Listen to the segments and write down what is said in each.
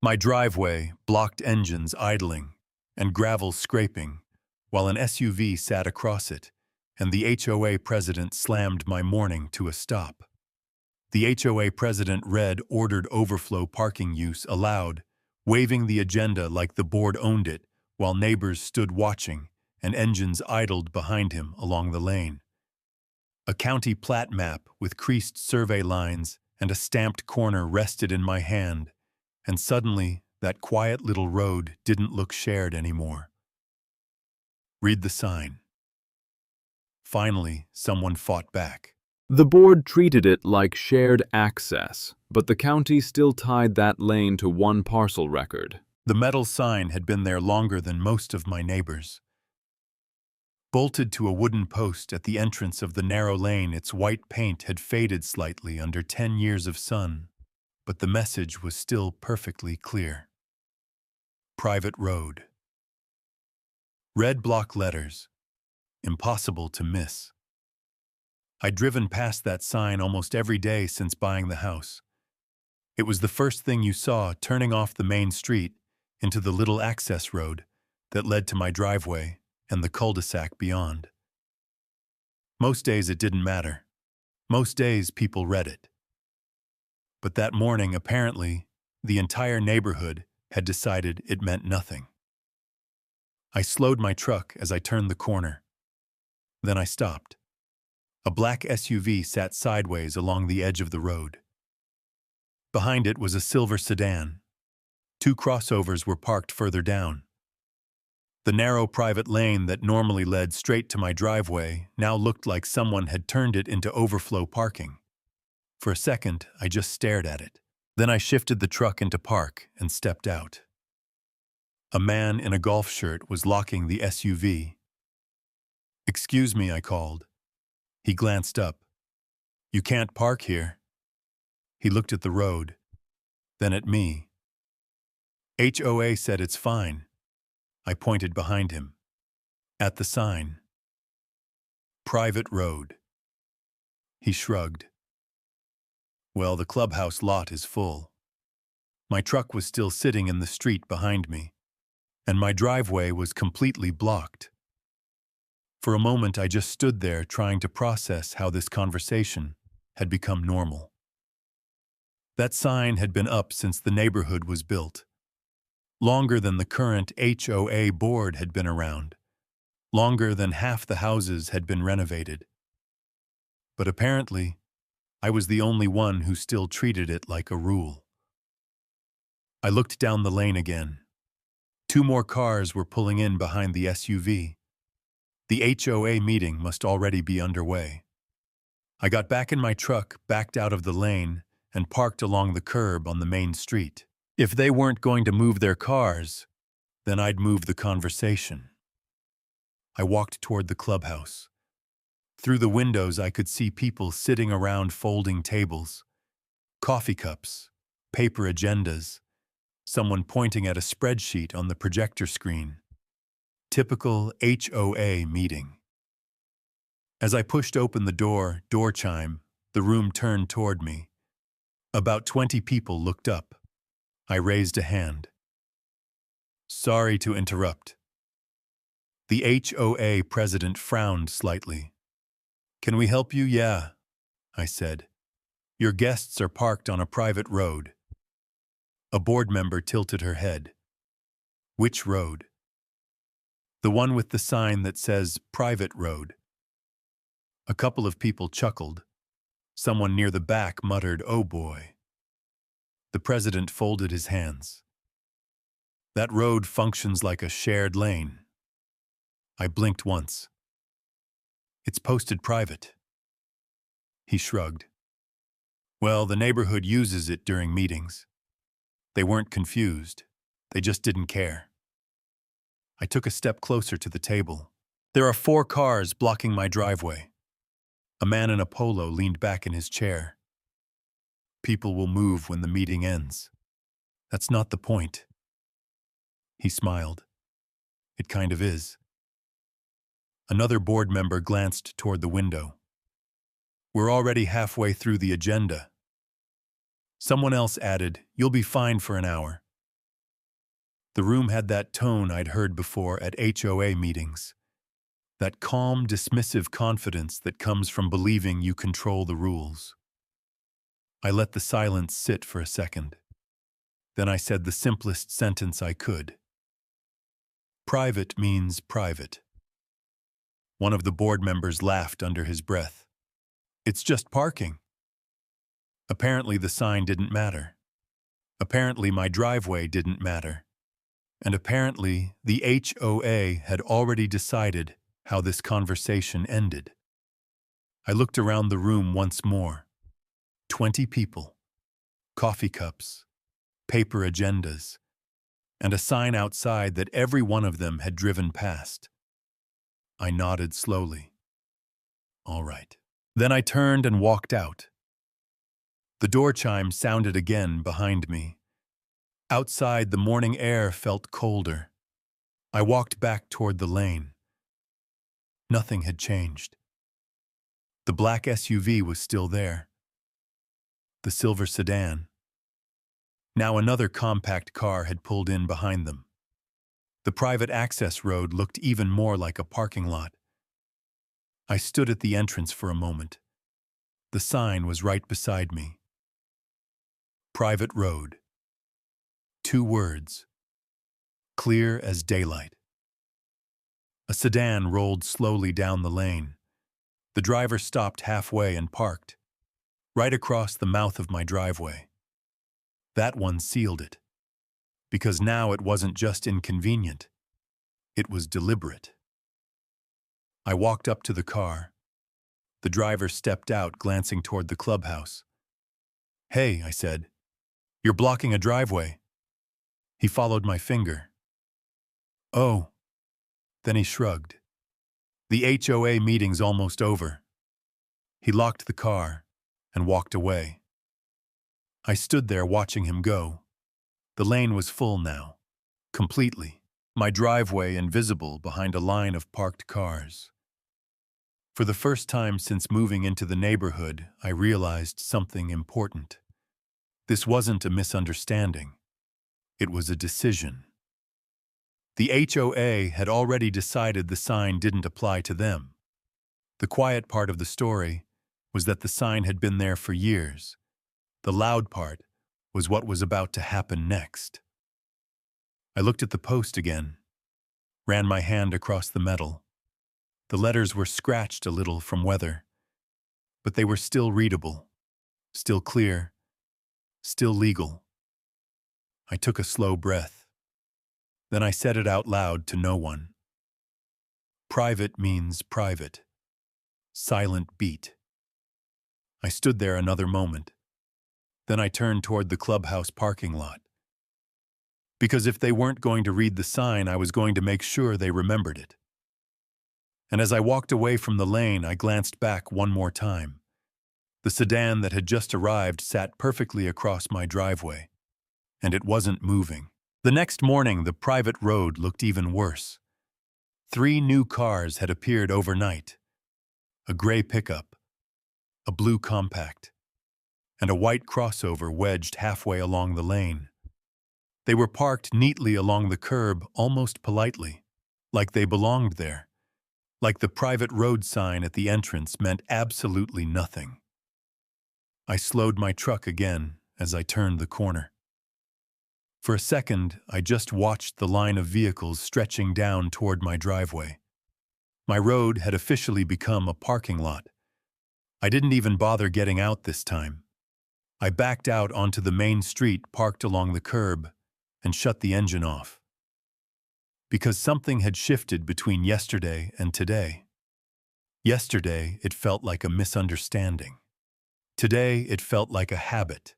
My driveway blocked engines idling and gravel scraping, while an SUV sat across it, and the HOA president slammed my morning to a stop. The HOA president read ordered overflow parking use allowed, waving the agenda like the board owned it, while neighbors stood watching and engines idled behind him along the lane. A county plat map with creased survey lines and a stamped corner rested in my hand, and suddenly that quiet little road didn't look shared anymore. Read the sign. Finally, someone fought back. The board treated it like shared access, but the county still tied that lane to one parcel record. The metal sign had been there longer than most of my neighbors. Bolted to a wooden post at the entrance of the narrow lane, its white paint had faded slightly under 10 years of sun, but the message was still perfectly clear. Private road. Red block letters. Impossible to miss. I'd driven past that sign almost every day since buying the house. It was the first thing you saw turning off the main street into the little access road that led to my driveway and the cul-de-sac beyond. Most days it didn't matter. Most days people read it. But that morning, apparently, the entire neighborhood had decided it meant nothing. I slowed my truck as I turned the corner. Then I stopped. A black SUV sat sideways along the edge of the road. Behind it was a silver sedan. 2 crossovers were parked further down. The narrow private lane that normally led straight to my driveway now looked like someone had turned it into overflow parking. For a second, I just stared at it. Then I shifted the truck into park and stepped out. A man in a golf shirt was locking the SUV. "Excuse me," I called. He glanced up. "You can't park here." He looked at the road, then at me. "HOA said it's fine." I pointed behind him. At the sign. Private road. He shrugged. "Well, the clubhouse lot is full." My truck was still sitting in the street behind me, and my driveway was completely blocked. For a moment, I just stood there trying to process how this conversation had become normal. That sign had been up since the neighborhood was built. Longer than the current HOA board had been around. Longer than half the houses had been renovated. But apparently, I was the only one who still treated it like a rule. I looked down the lane again. 2 more cars were pulling in behind the SUV. The HOA meeting must already be underway. I got back in my truck, backed out of the lane, and parked along the curb on the main street. If they weren't going to move their cars, then I'd move the conversation. I walked toward the clubhouse. Through the windows, I could see people sitting around folding tables, coffee cups, paper agendas, someone pointing at a spreadsheet on the projector screen. Typical HOA meeting. As I pushed open the door chime, the room turned toward me. About 20 people looked up. I raised a hand. "Sorry to interrupt." The HOA president frowned slightly. "Can we help you?" "Yeah," I said. "Your guests are parked on a private road." A board member tilted her head. "Which road?" "The one with the sign that says private road." A couple of people chuckled. Someone near the back muttered, "Oh boy." The president folded his hands. "That road functions like a shared lane." I blinked once. "It's posted private." He shrugged. "Well, the neighborhood uses it during meetings." They weren't confused. They just didn't care. I took a step closer to the table. "There are 4 cars blocking my driveway." A man in a polo leaned back in his chair. "People will move when the meeting ends. That's not the point." He smiled. "It kind of is." Another board member glanced toward the window. "We're already halfway through the agenda." Someone else added, "You'll be fine for an hour." The room had that tone I'd heard before at HOA meetings. That calm, dismissive confidence that comes from believing you control the rules. I let the silence sit for a second. Then I said the simplest sentence I could. Private means private. One of the board members laughed under his breath. It's just parking. Apparently the sign didn't matter. Apparently my driveway didn't matter. And apparently the HOA had already decided how this conversation ended. I looked around the room once more. 20 people, coffee cups, paper agendas, and a sign outside that every one of them had driven past. I nodded slowly. All right. Then I turned and walked out. The door chime sounded again behind me. Outside, the morning air felt colder. I walked back toward the lane. Nothing had changed. The black SUV was still there. The silver sedan. Now another compact car had pulled in behind them. The private access road looked even more like a parking lot. I stood at the entrance for a moment. The sign was right beside me. Private road. 2 words. Clear as daylight. A sedan rolled slowly down the lane. The driver stopped halfway and parked, right across the mouth of my driveway. That one sealed it, because now it wasn't just inconvenient, it was deliberate. I walked up to the car. The driver stepped out, glancing toward the clubhouse. Hey, I said, you're blocking a driveway. He followed my finger. Oh. Then he shrugged. The HOA meeting's almost over. He locked the car and walked away. I stood there watching him go. The lane was full now, completely, my driveway invisible behind a line of parked cars. For the first time since moving into the neighborhood, I realized something important. This wasn't a misunderstanding. It was a decision. The HOA had already decided the sign didn't apply to them. The quiet part of the story was that the sign had been there for years. The loud part was what was about to happen next. I looked at the post again, ran my hand across the metal. The letters were scratched a little from weather, but they were still readable, still clear, still legal. I took a slow breath. Then I said it out loud to no one. Private means private. Silent beat. I stood there another moment. Then I turned toward the clubhouse parking lot. Because if they weren't going to read the sign, I was going to make sure they remembered it. And as I walked away from the lane, I glanced back one more time. The sedan that had just arrived sat perfectly across my driveway, and it wasn't moving. The next morning, the private road looked even worse. 3 new cars had appeared overnight. A gray pickup, a blue compact, and a white crossover wedged halfway along the lane. They were parked neatly along the curb, almost politely, like they belonged there, like the private road sign at the entrance meant absolutely nothing. I slowed my truck again as I turned the corner. For a second, I just watched the line of vehicles stretching down toward my driveway. My road had officially become a parking lot. I didn't even bother getting out this time. I backed out onto the main street parked along the curb and shut the engine off. Because something had shifted between yesterday and today. Yesterday, it felt like a misunderstanding. Today, it felt like a habit.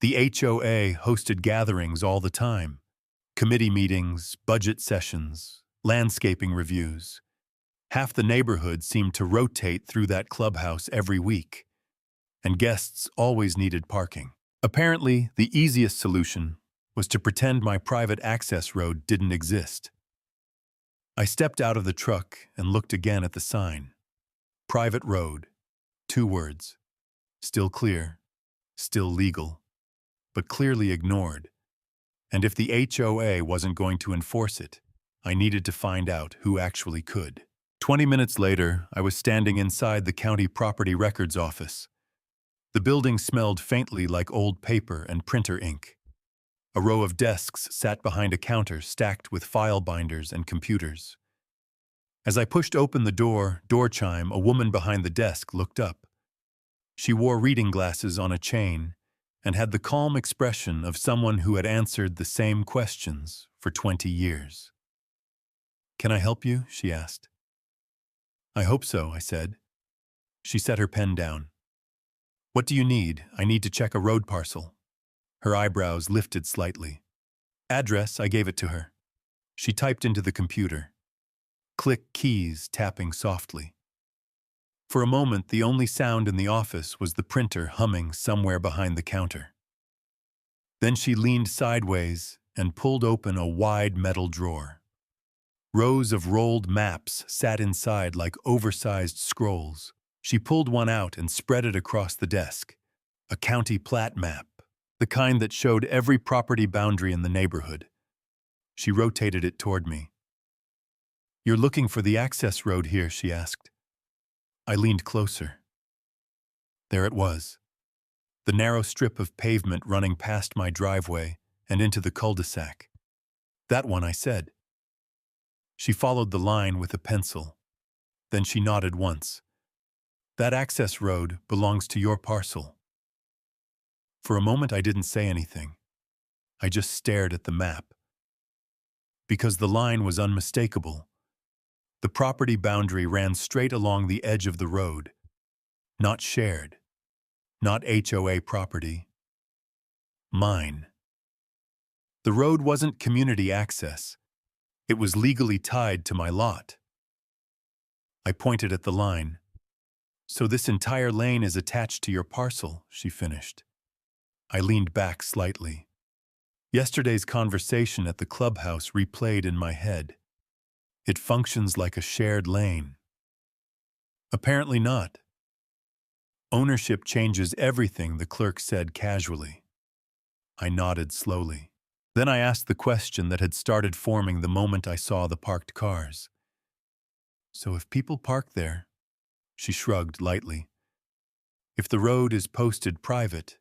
The HOA hosted gatherings all the time. Committee meetings, budget sessions, landscaping reviews. Half the neighborhood seemed to rotate through that clubhouse every week, and guests always needed parking. Apparently, the easiest solution was to pretend my private access road didn't exist. I stepped out of the truck and looked again at the sign. Private road, 2 words. Still clear, still legal, but clearly ignored. And if the HOA wasn't going to enforce it, I needed to find out who actually could. 20 minutes later, I was standing inside the county property records office. The building smelled faintly like old paper and printer ink. A row of desks sat behind a counter stacked with file binders and computers. As I pushed open the door chime, a woman behind the desk looked up. She wore reading glasses on a chain and had the calm expression of someone who had answered the same questions for 20 years. "Can I help you?" she asked. "I hope so," I said. She set her pen down. "What do you need? I need to check a road parcel." Her eyebrows lifted slightly. "Address," I gave it to her. She typed into the computer. Click keys tapping softly. For a moment, the only sound in the office was the printer humming somewhere behind the counter. Then she leaned sideways and pulled open a wide metal drawer. Rows of rolled maps sat inside like oversized scrolls. She pulled one out and spread it across the desk. A county plat map, the kind that showed every property boundary in the neighborhood. She rotated it toward me. "You're looking for the access road here?" she asked. I leaned closer. There it was, the narrow strip of pavement running past my driveway and into the cul-de-sac. "That one," I said. She followed the line with a pencil. Then she nodded once. "That access road belongs to your parcel." For a moment I didn't say anything. I just stared at the map. Because the line was unmistakable. The property boundary ran straight along the edge of the road. Not shared. Not HOA property. Mine. The road wasn't community access. It was legally tied to my lot. I pointed at the line. "So this entire lane is attached to your parcel," she finished. I leaned back slightly. Yesterday's conversation at the clubhouse replayed in my head. It functions like a shared lane. Apparently not. Ownership changes everything, the clerk said casually. I nodded slowly. Then I asked the question that had started forming the moment I saw the parked cars. "So if people park there," she shrugged lightly, "if the road is posted private,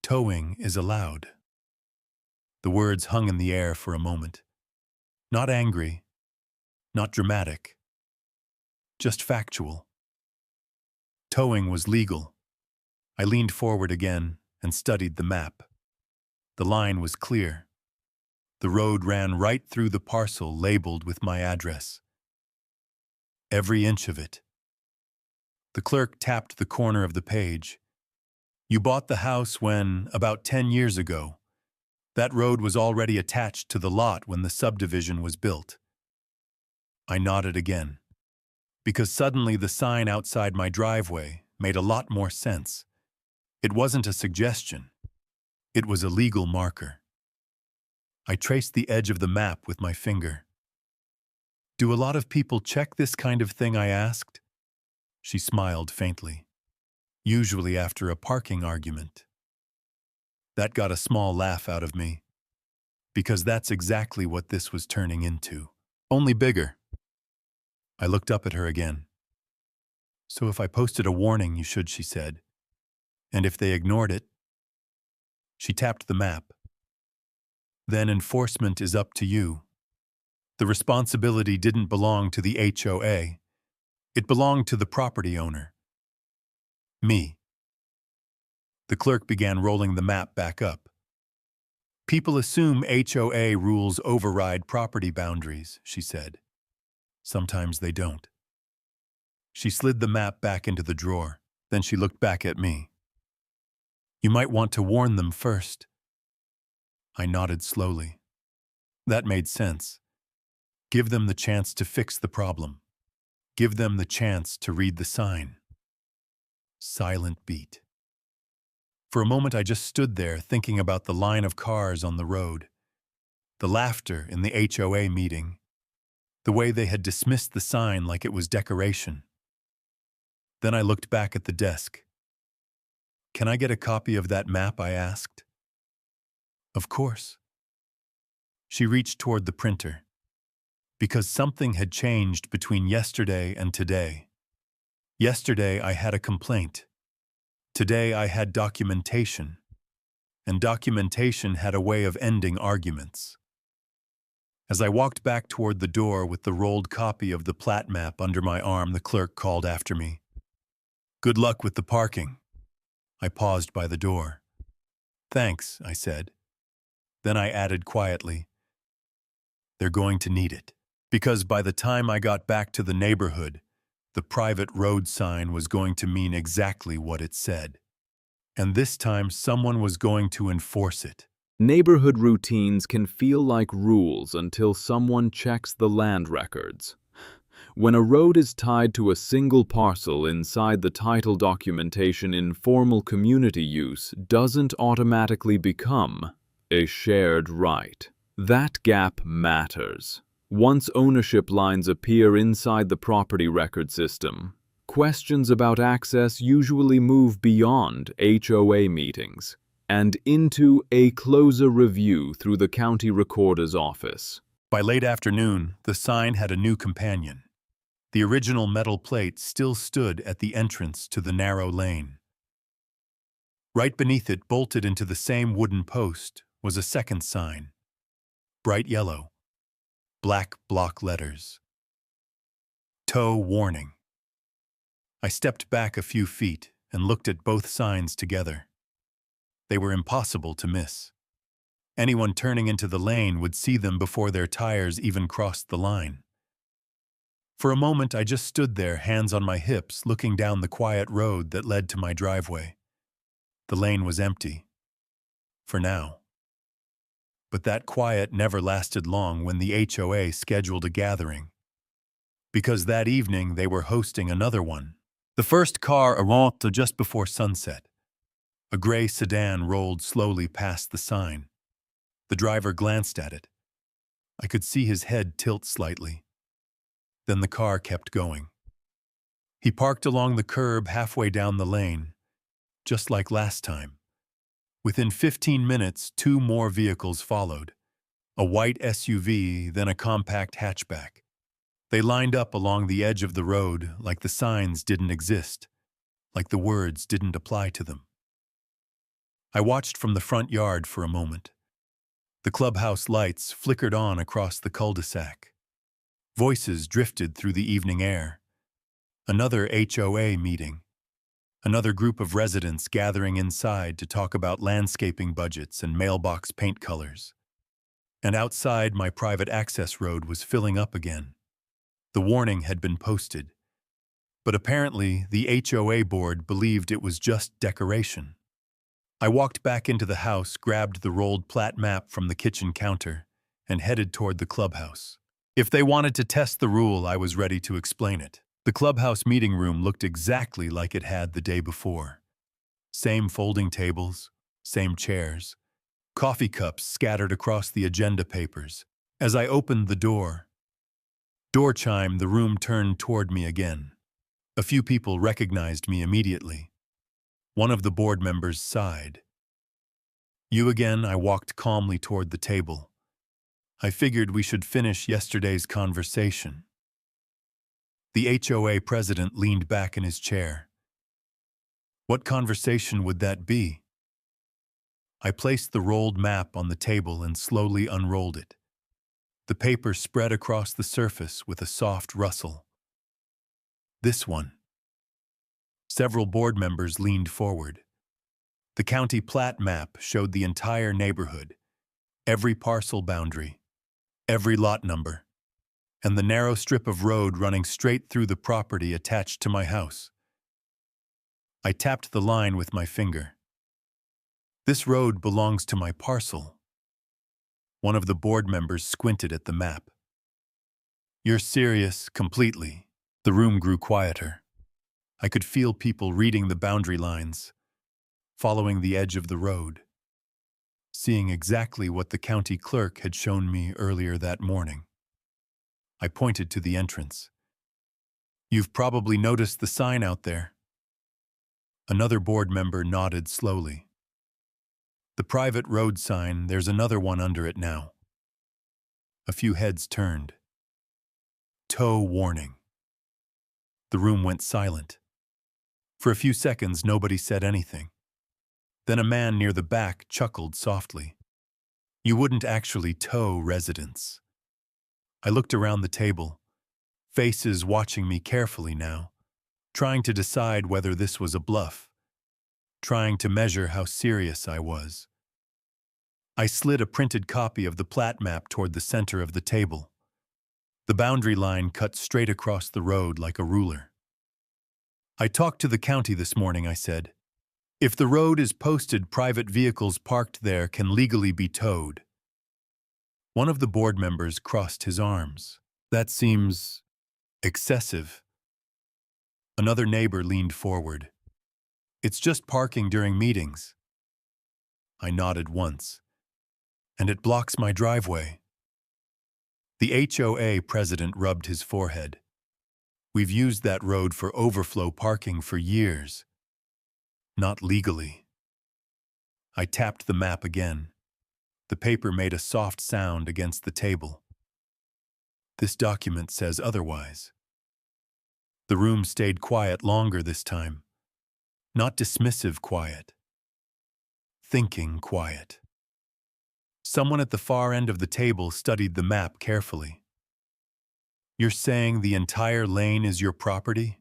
towing is allowed." The words hung in the air for a moment. Not angry, not dramatic, just factual. Towing was legal. I leaned forward again and studied the map. The line was clear. The road ran right through the parcel labeled with my address. Every inch of it. The clerk tapped the corner of the page. "You bought the house when, about 10 years ago. That road was already attached to the lot when the subdivision was built." I nodded again, because suddenly the sign outside my driveway made a lot more sense. It wasn't a suggestion. It was a legal marker. I traced the edge of the map with my finger. "Do a lot of people check this kind of thing?" I asked. She smiled faintly. "Usually after a parking argument." That got a small laugh out of me, because that's exactly what this was turning into. Only bigger. I looked up at her again. "So if I posted a warning, you should," she said. "And if they ignored it?" She tapped the map. "Then enforcement is up to you. The responsibility didn't belong to the HOA. It belonged to the property owner. Me." The clerk began rolling the map back up. "People assume HOA rules override property boundaries," she said. "Sometimes they don't." She slid the map back into the drawer. Then she looked back at me. "You might want to warn them first." I nodded slowly. That made sense. Give them the chance to fix the problem. Give them the chance to read the sign. Silent beat. For a moment I just stood there thinking about the line of cars on the road, the laughter in the HOA meeting, the way they had dismissed the sign like it was decoration. Then I looked back at the desk. "Can I get a copy of that map?" I asked. "Of course." She reached toward the printer. Because something had changed between yesterday and today. Yesterday I had a complaint. Today I had documentation. And documentation had a way of ending arguments. As I walked back toward the door with the rolled copy of the plat map under my arm, the clerk called after me. "Good luck with the parking." I paused by the door. "Thanks," I said. Then I added quietly, "They're going to need it." Because by the time I got back to the neighborhood, the private road sign was going to mean exactly what it said. And this time someone was going to enforce it. Neighborhood routines can feel like rules until someone checks the land records. When a road is tied to a single parcel inside the title documentation, informal community use doesn't automatically become a shared right. That gap matters. Once ownership lines appear inside the property record system, questions about access usually move beyond HOA meetings and into a closer review through the county recorder's office. By late afternoon, the sign had a new companion. The original metal plate still stood at the entrance to the narrow lane. Right beneath it, bolted into the same wooden post, was a second sign. Bright yellow. Black block letters. Tow warning. I stepped back a few feet and looked at both signs together. They were impossible to miss. Anyone turning into the lane would see them before their tires even crossed the line. For a moment, I just stood there, hands on my hips, looking down the quiet road that led to my driveway. The lane was empty. For now. But that quiet never lasted long when the HOA scheduled a gathering. Because that evening they were hosting another one. The first car arrived just before sunset. A gray sedan rolled slowly past the sign. The driver glanced at it. I could see his head tilt slightly. Then the car kept going. He parked along the curb halfway down the lane, just like last time. Within 15 minutes, 2 more vehicles followed. A white SUV, then a compact hatchback. They lined up along the edge of the road like the signs didn't exist, like the words didn't apply to them. I watched from the front yard for a moment. The clubhouse lights flickered on across the cul-de-sac. Voices drifted through the evening air. Another HOA meeting. Another group of residents gathering inside to talk about landscaping budgets and mailbox paint colors. And outside, my private access road was filling up again. The warning had been posted. But apparently, the HOA board believed it was just decoration. I walked back into the house, grabbed the rolled plat map from the kitchen counter, and headed toward the clubhouse. If they wanted to test the rule, I was ready to explain it. The clubhouse meeting room looked exactly like it had the day before. Same folding tables, same chairs, coffee cups scattered across the agenda papers. As I opened the door chime, the room turned toward me again. A few people recognized me immediately. One of the board members sighed. "You again?" I walked calmly toward the table. I figured we should finish yesterday's conversation. The HOA president leaned back in his chair. What conversation would that be? I placed the rolled map on the table and slowly unrolled it. The paper spread across the surface with a soft rustle. This one. Several board members leaned forward. The county plat map showed the entire neighborhood, every parcel boundary, every lot number, and the narrow strip of road running straight through the property attached to my house. I tapped the line with my finger. This road belongs to my parcel. One of the board members squinted at the map. You're serious, completely. The room grew quieter. I could feel people reading the boundary lines, following the edge of the road, seeing exactly what the county clerk had shown me earlier that morning. I pointed to the entrance. You've probably noticed the sign out there. Another board member nodded slowly. The private road sign, there's another one under it now. A few heads turned. Tow warning. The room went silent. For a few seconds, nobody said anything. Then a man near the back chuckled softly. You wouldn't actually tow residents. I looked around the table, faces watching me carefully now, trying to decide whether this was a bluff, trying to measure how serious I was. I slid a printed copy of the plat map toward the center of the table. The boundary line cut straight across the road like a ruler. I talked to the county this morning, I said. If the road is posted, private vehicles parked there can legally be towed. One of the board members crossed his arms. That seems excessive. Another neighbor leaned forward. It's just parking during meetings. I nodded once. And it blocks my driveway. The HOA president rubbed his forehead. We've used that road for overflow parking for years. Not legally. I tapped the map again. The paper made a soft sound against the table. This document says otherwise. The room stayed quiet longer this time. Not dismissive quiet. Thinking quiet. Someone at the far end of the table studied the map carefully. You're saying the entire lane is your property?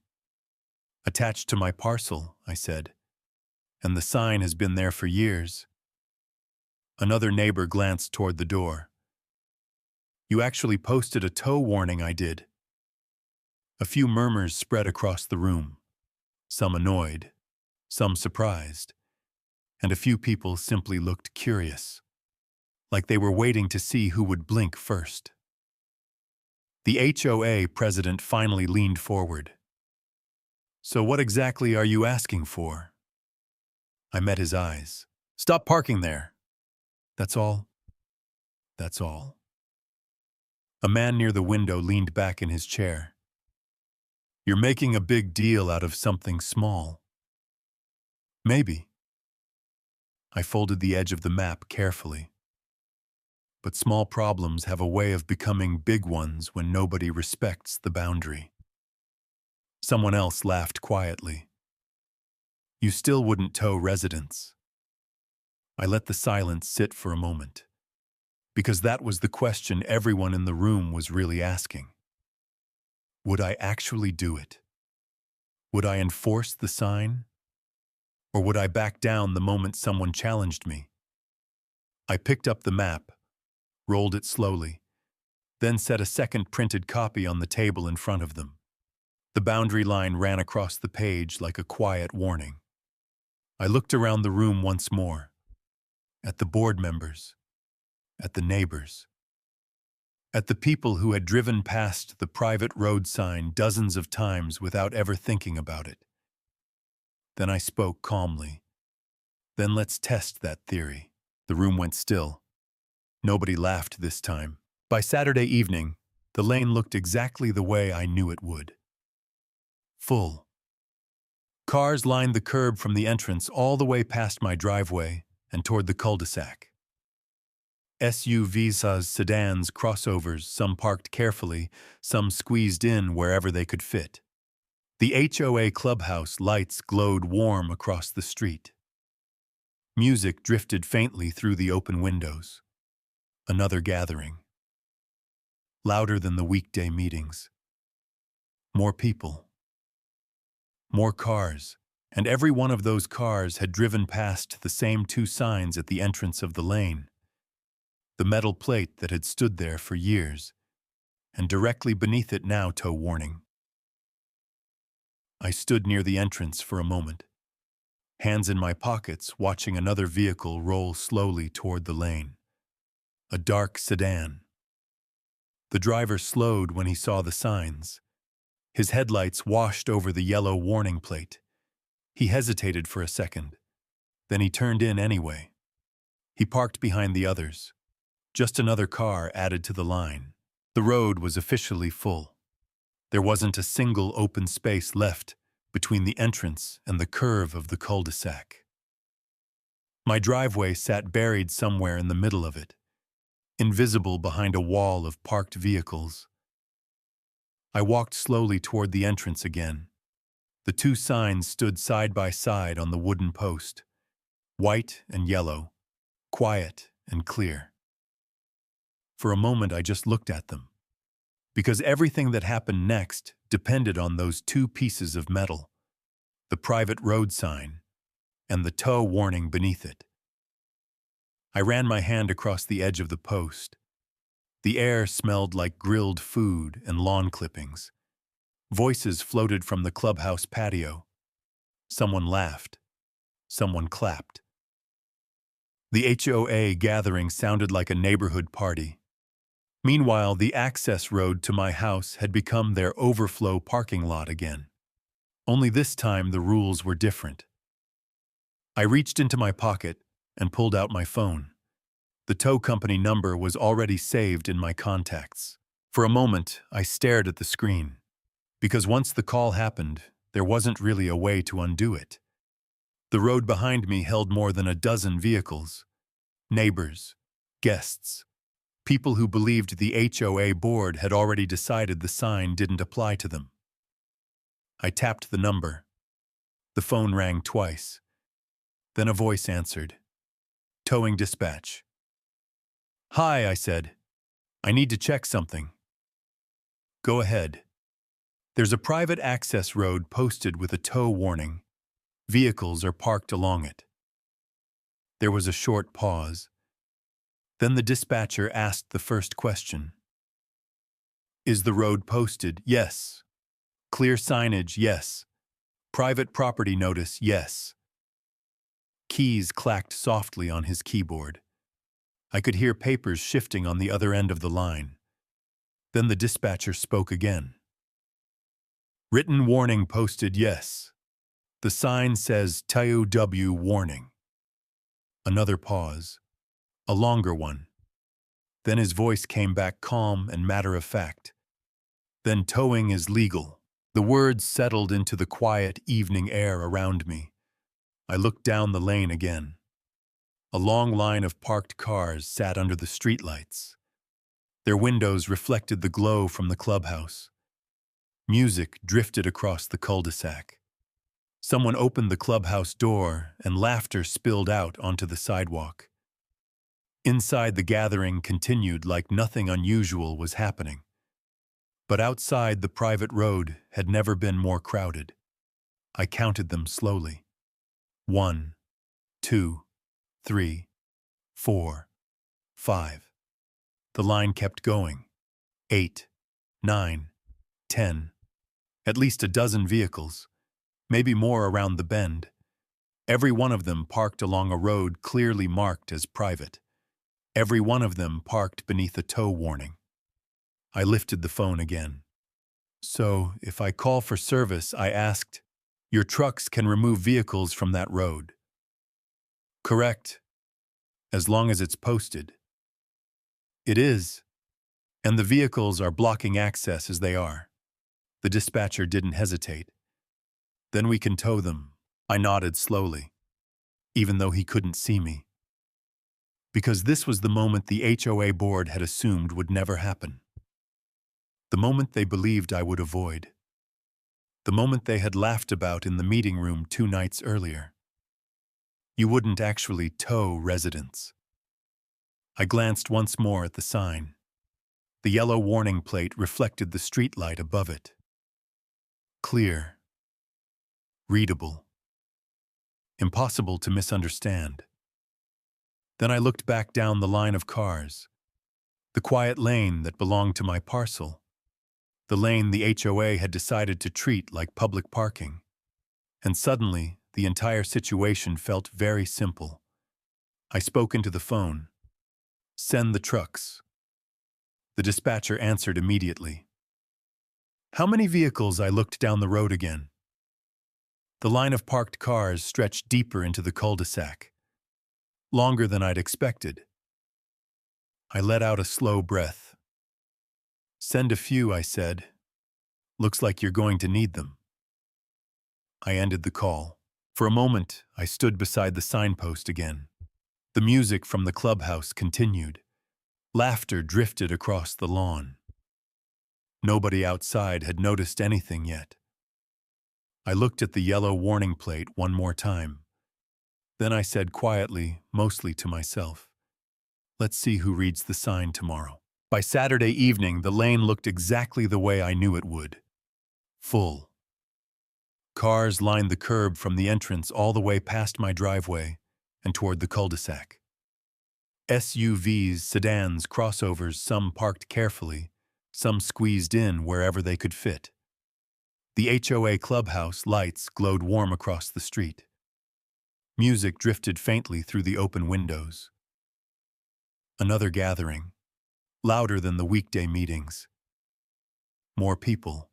Attached to my parcel, I said. And the sign has been there for years. Another neighbor glanced toward the door. You actually posted a tow warning, I did. A few murmurs spread across the room. Some annoyed, some surprised, and a few people simply looked curious, like they were waiting to see who would blink first. The HOA president finally leaned forward. So what exactly are you asking for? I met his eyes. Stop parking there. That's all. That's all. A man near the window leaned back in his chair. You're making a big deal out of something small. Maybe. I folded the edge of the map carefully. But small problems have a way of becoming big ones when nobody respects the boundary. Someone else laughed quietly. You still wouldn't tow residents. I let the silence sit for a moment, because that was the question everyone in the room was really asking. Would I actually do it? Would I enforce the sign? Or would I back down the moment someone challenged me? I picked up the map, rolled it slowly, then set a second printed copy on the table in front of them. The boundary line ran across the page like a quiet warning. I looked around the room once more, at the board members, at the neighbors, at the people who had driven past the private road sign dozens of times without ever thinking about it. Then I spoke calmly. Then let's test that theory. The room went still. Nobody laughed this time. By Saturday evening, the lane looked exactly the way I knew it would. Full. Cars lined the curb from the entrance all the way past my driveway and toward the cul-de-sac. SUVs, sedans, crossovers, some parked carefully, some squeezed in wherever they could fit. The HOA clubhouse lights glowed warm across the street. Music drifted faintly through the open windows. Another gathering. Louder than the weekday meetings. More people. More cars, and every one of those cars had driven past the same two signs at the entrance of the lane. The metal plate that had stood there for years, and directly beneath it now tow warning. I stood near the entrance for a moment, hands in my pockets, watching another vehicle roll slowly toward the lane. A dark sedan. The driver slowed when he saw the signs. His headlights washed over the yellow warning plate. He hesitated for a second. Then he turned in anyway. He parked behind the others. Just another car added to the line. The road was officially full. There wasn't a single open space left between the entrance and the curve of the cul-de-sac. My driveway sat buried somewhere in the middle of it. invisible behind a wall of parked vehicles. I walked slowly toward the entrance again. The two signs stood side by side on the wooden post, white and yellow, quiet and clear. For a moment I just looked at them, because everything that happened next depended on those two pieces of metal, the private road sign and the tow warning beneath it. I ran my hand across the edge of the post. The air smelled like grilled food and lawn clippings. Voices floated from the clubhouse patio. Someone laughed. Someone clapped. The HOA gathering sounded like a neighborhood party. Meanwhile, the access road to my house had become their overflow parking lot again. Only this time the rules were different. I reached into my pocket and pulled out my phone. The tow company number was already saved in my contacts. For a moment, I stared at the screen, because once the call happened, there wasn't really a way to undo it. The road behind me held more than a dozen vehicles. Neighbors, guests, people who believed the HOA board had already decided the sign didn't apply to them. I tapped the number. The phone rang twice. Then a voice answered. Towing dispatch. Hi, I said. I need to check something. Go ahead. There's a private access road posted with a tow warning. Vehicles are parked along it. There was a short pause. Then the dispatcher asked the first question. Is the road posted? Yes. Clear signage? Yes. Private property notice? Yes. Keys clacked softly on his keyboard. I could hear papers shifting on the other end of the line. Then the dispatcher spoke again. Written warning posted? Yes. The sign says TOW warning. Another pause. A longer one. Then his voice came back calm and matter-of-fact. Then towing is legal. The words settled into the quiet evening air around me. I looked down the lane again. A long line of parked cars sat under the streetlights. Their windows reflected the glow from the clubhouse. Music drifted across the cul-de-sac. Someone opened the clubhouse door and laughter spilled out onto the sidewalk. Inside, the gathering continued like nothing unusual was happening. But outside, the private road had never been more crowded. I counted them slowly. 1, 2, 3, 4, 5. The line kept going. 8, 9, 10. At least a dozen vehicles, maybe more around the bend. Every one of them parked along a road clearly marked as private. Every one of them parked beneath a tow warning. I lifted the phone again. So, if I call for service, I asked, your trucks can remove vehicles from that road. Correct. As long as it's posted. It is. And the vehicles are blocking access as they are. The dispatcher didn't hesitate. Then we can tow them. I nodded slowly, even though he couldn't see me. Because this was the moment the HOA board had assumed would never happen. The moment they believed I would avoid. The moment they had laughed about in the meeting room 2 nights earlier. You wouldn't actually tow residents. I glanced once more at the sign. The yellow warning plate reflected the streetlight above it. Clear. Readable. Impossible to misunderstand. Then I looked back down the line of cars. The quiet lane that belonged to my parcel. The lane the HOA had decided to treat like public parking. And suddenly, the entire situation felt very simple. I spoke into the phone. Send the trucks. The dispatcher answered immediately. How many vehicles? I looked down the road again. The line of parked cars stretched deeper into the cul-de-sac. Longer than I'd expected. I let out a slow breath. Send a few, I said. Looks like you're going to need them. I ended the call. For a moment, I stood beside the signpost again. The music from the clubhouse continued. Laughter drifted across the lawn. Nobody outside had noticed anything yet. I looked at the yellow warning plate one more time. Then I said quietly, mostly to myself, "Let's see who reads the sign tomorrow." By Saturday evening, the lane looked exactly the way I knew it would. Full. Cars lined the curb from the entrance all the way past my driveway and toward the cul-de-sac. SUVs, sedans, crossovers, some parked carefully, some squeezed in wherever they could fit. The HOA clubhouse lights glowed warm across the street. Music drifted faintly through the open windows. Another gathering, louder than the weekday meetings. More people.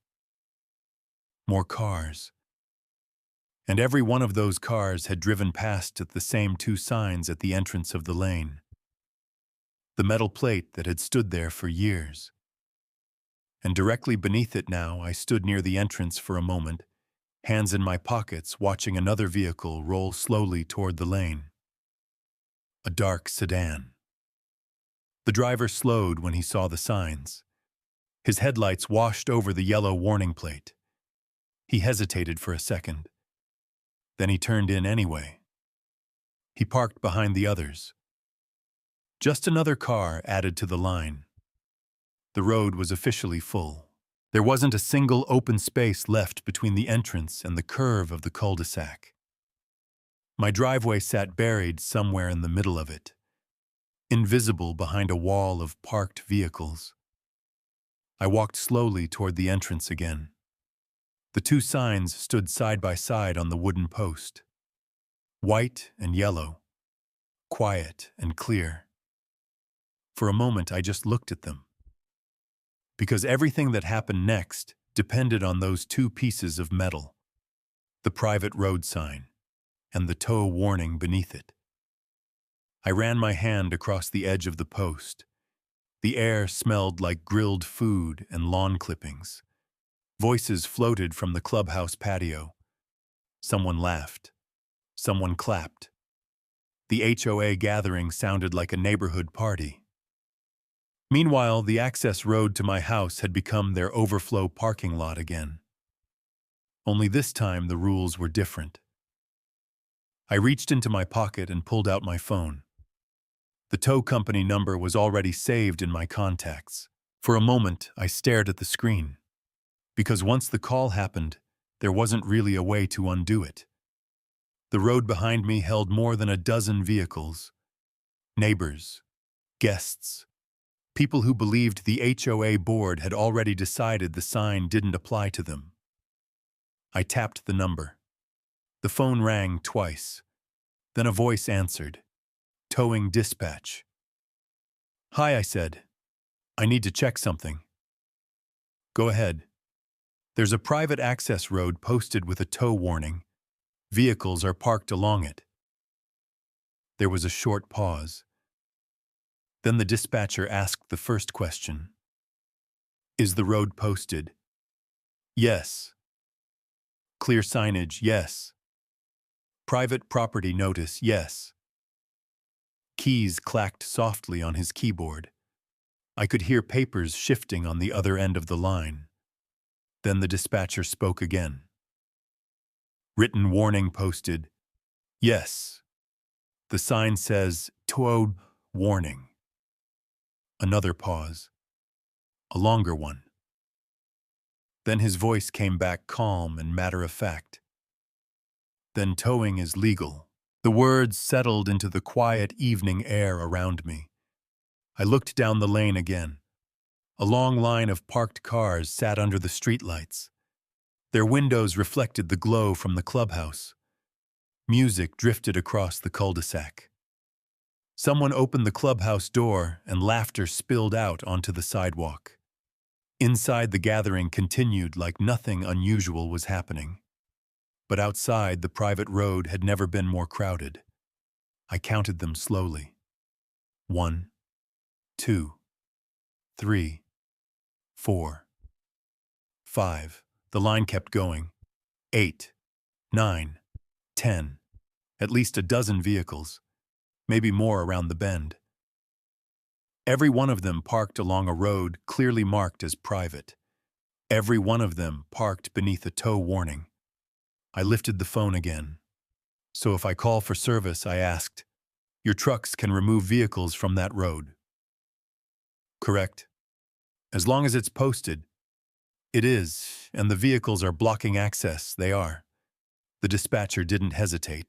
More cars. And every one of those cars had driven past at the same two signs at the entrance of the lane. The metal plate that had stood there for years. And directly beneath it now, I stood near the entrance for a moment, hands in my pockets, watching another vehicle roll slowly toward the lane. A dark sedan. The driver slowed when he saw the signs. His headlights washed over the yellow warning plate. He hesitated for a second. Then he turned in anyway. He parked behind the others. Just another car added to the line. The road was officially full. There wasn't a single open space left between the entrance and the curve of the cul-de-sac. My driveway sat buried somewhere in the middle of it, invisible behind a wall of parked vehicles. I walked slowly toward the entrance again. The two signs stood side by side on the wooden post. White and yellow, quiet and clear. For a moment, I just looked at them. Because everything that happened next depended on those two pieces of metal, the private road sign and the tow warning beneath it. I ran my hand across the edge of the post. The air smelled like grilled food and lawn clippings. Voices floated from the clubhouse patio. Someone laughed. Someone clapped. The HOA gathering sounded like a neighborhood party. Meanwhile, the access road to my house had become their overflow parking lot again. Only this time the rules were different. I reached into my pocket and pulled out my phone. The tow company number was already saved in my contacts. For a moment, I stared at the screen. Because once the call happened, there wasn't really a way to undo it. The road behind me held more than a dozen vehicles. Neighbors, guests, people who believed the HOA board had already decided the sign didn't apply to them. I tapped the number. The phone rang twice. Then a voice answered. Towing dispatch. "Hi," I said. "I need to check something." "Go ahead." "There's a private access road posted with a tow warning. Vehicles are parked along it." There was a short pause. Then the dispatcher asked the first question. "Is the road posted?" "Yes." "Clear signage?" "Yes." "Private property notice?" "Yes." Keys clacked softly on his keyboard. I could hear papers shifting on the other end of the line. Then the dispatcher spoke again. "Written warning posted?" "Yes." "The sign says, tow warning." Another pause. A longer one. Then his voice came back calm and matter-of-fact. "Then towing is legal." The words settled into the quiet evening air around me. I looked down the lane again. A long line of parked cars sat under the streetlights. Their windows reflected the glow from the clubhouse. Music drifted across the cul-de-sac. Someone opened the clubhouse door and laughter spilled out onto the sidewalk. Inside, the gathering continued like nothing unusual was happening. But outside, the private road had never been more crowded. I counted them slowly. 1, 2, 3, 4, 5. The line kept going. 8, 9, 10. At least a dozen vehicles. Maybe more around the bend. Every one of them parked along a road clearly marked as private. Every one of them parked beneath a tow warning. I lifted the phone again. So if I call for service, I asked, "Your trucks can remove vehicles from that road?" "Correct. As long as it's posted." "It is, and the vehicles are blocking access, they are." The dispatcher didn't hesitate.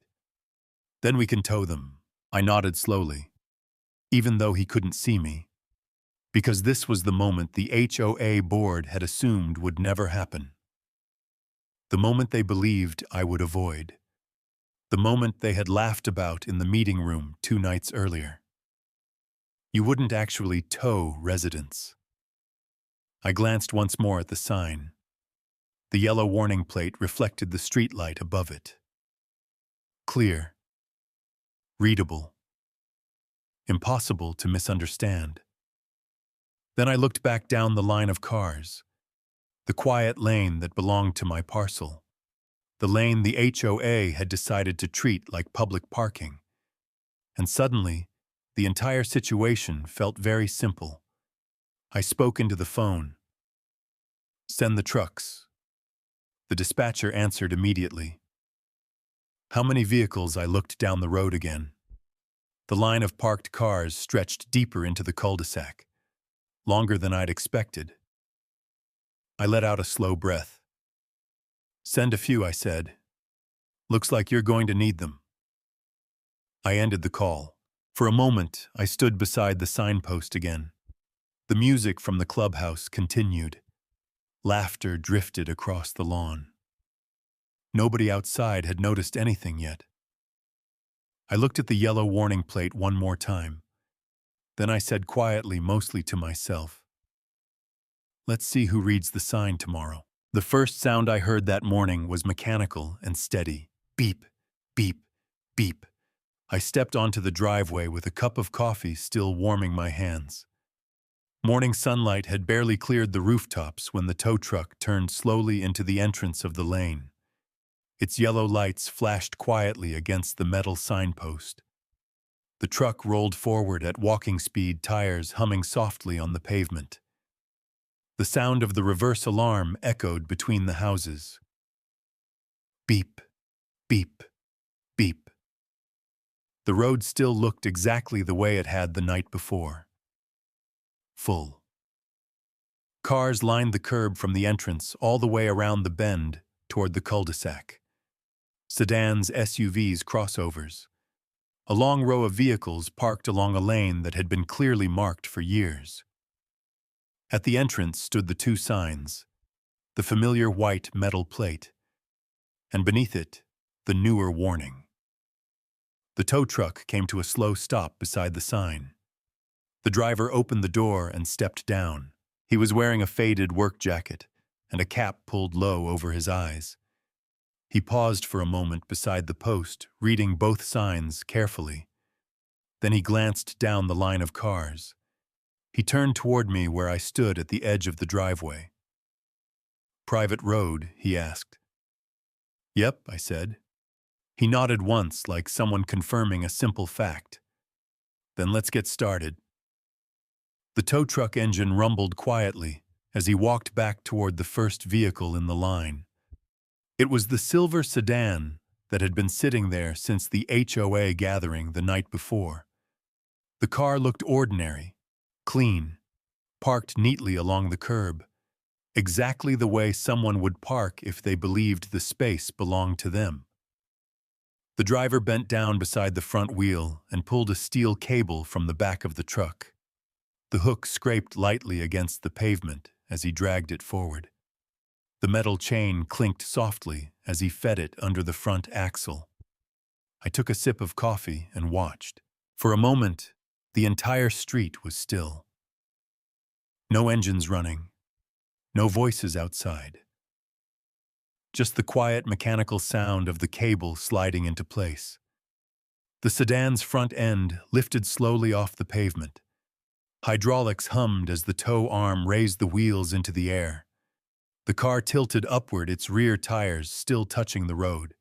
"Then we can tow them." I nodded slowly, even though he couldn't see me, because this was the moment the HOA board had assumed would never happen. The moment they believed I would avoid. The moment they had laughed about in the meeting room 2 nights earlier. You wouldn't actually tow residents. I glanced once more at the sign. The yellow warning plate reflected the streetlight above it. Clear. Readable. Impossible to misunderstand. Then I looked back down the line of cars, the quiet lane that belonged to my parcel, the lane the HOA had decided to treat like public parking. And suddenly, the entire situation felt very simple. I spoke into the phone. "Send the trucks." The dispatcher answered immediately. How many vehicles? I looked down the road again. The line of parked cars stretched deeper into the cul-de-sac, longer than I'd expected. I let out a slow breath. "Send a few," I said. "Looks like you're going to need them." I ended the call. For a moment, I stood beside the signpost again. The music from the clubhouse continued. Laughter drifted across the lawn. Nobody outside had noticed anything yet. I looked at the yellow warning plate one more time. Then I said quietly, mostly to myself, "Let's see who reads the sign tomorrow." The first sound I heard that morning was mechanical and steady. Beep, beep, beep. I stepped onto the driveway with a cup of coffee still warming my hands. Morning sunlight had barely cleared the rooftops when the tow truck turned slowly into the entrance of the lane. Its yellow lights flashed quietly against the metal signpost. The truck rolled forward at walking speed, tires humming softly on the pavement. The sound of the reverse alarm echoed between the houses. Beep, beep, beep. The road still looked exactly the way it had the night before. Full. Cars lined the curb from the entrance all the way around the bend toward the cul-de-sac. Sedans, SUVs, crossovers. A long row of vehicles parked along a lane that had been clearly marked for years. At the entrance stood the 2 signs, the familiar white metal plate, and beneath it, the newer warning. The tow truck came to a slow stop beside the sign. The driver opened the door and stepped down. He was wearing a faded work jacket and a cap pulled low over his eyes. He paused for a moment beside the post, reading both signs carefully. Then he glanced down the line of cars. He turned toward me where I stood at the edge of the driveway. "Private road?" he asked. "Yep," I said. He nodded once, like someone confirming a simple fact. "Then let's get started." The tow truck engine rumbled quietly as he walked back toward the first vehicle in the line. It was the silver sedan that had been sitting there since the HOA gathering the night before. The car looked ordinary, clean, parked neatly along the curb, exactly the way someone would park if they believed the space belonged to them. The driver bent down beside the front wheel and pulled a steel cable from the back of the truck. The hook scraped lightly against the pavement as he dragged it forward. The metal chain clinked softly as he fed it under the front axle. I took a sip of coffee and watched. For a moment, the entire street was still. No engines running, no voices outside. Just the quiet mechanical sound of the cable sliding into place. The sedan's front end lifted slowly off the pavement. Hydraulics hummed as the tow arm raised the wheels into the air. The car tilted upward, its rear tires still touching the road.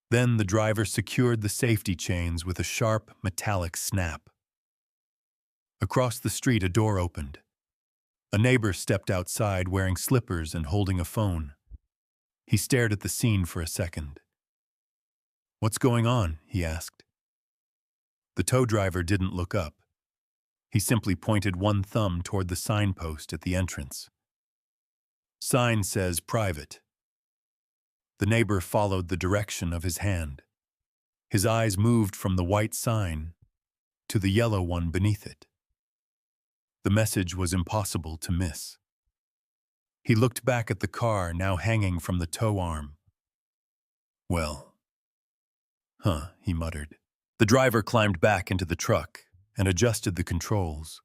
Then the driver secured the safety chains with a sharp, metallic snap. Across the street, a door opened. A neighbor stepped outside wearing slippers and holding a phone. He stared at the scene for a second. "What's going on?" he asked. The tow driver didn't look up. He simply pointed one thumb toward the signpost at the entrance. "Sign says private." The neighbor followed the direction of his hand. His eyes moved from the white sign to the yellow one beneath it. The message was impossible to miss. He looked back at the car now hanging from the tow arm. "Well, he muttered. The driver climbed back into the truck and adjusted the controls.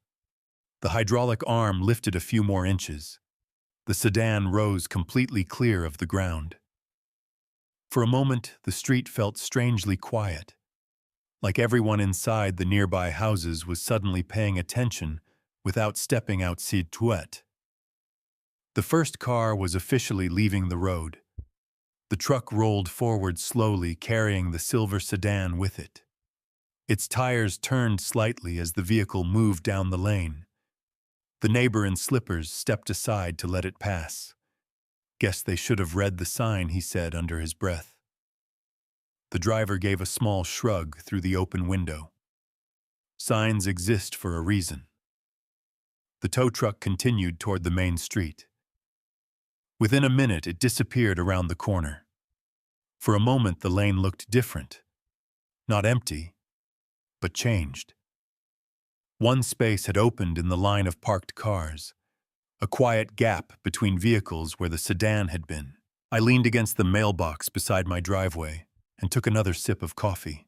The hydraulic arm lifted a few more inches. The sedan rose completely clear of the ground. For a moment, the street felt strangely quiet, like everyone inside the nearby houses was suddenly paying attention without stepping outside tuet. The first car was officially leaving the road. The truck rolled forward slowly, carrying the silver sedan with it. Its tires turned slightly as the vehicle moved down the lane. The neighbor in slippers stepped aside to let it pass. "Guess they should have read the sign," he said under his breath. The driver gave a small shrug through the open window. "Signs exist for a reason." The tow truck continued toward the main street. Within a minute, it disappeared around the corner. For a moment, the lane looked different. Not empty, but changed. One space had opened in the line of parked cars, a quiet gap between vehicles where the sedan had been. I leaned against the mailbox beside my driveway and took another sip of coffee.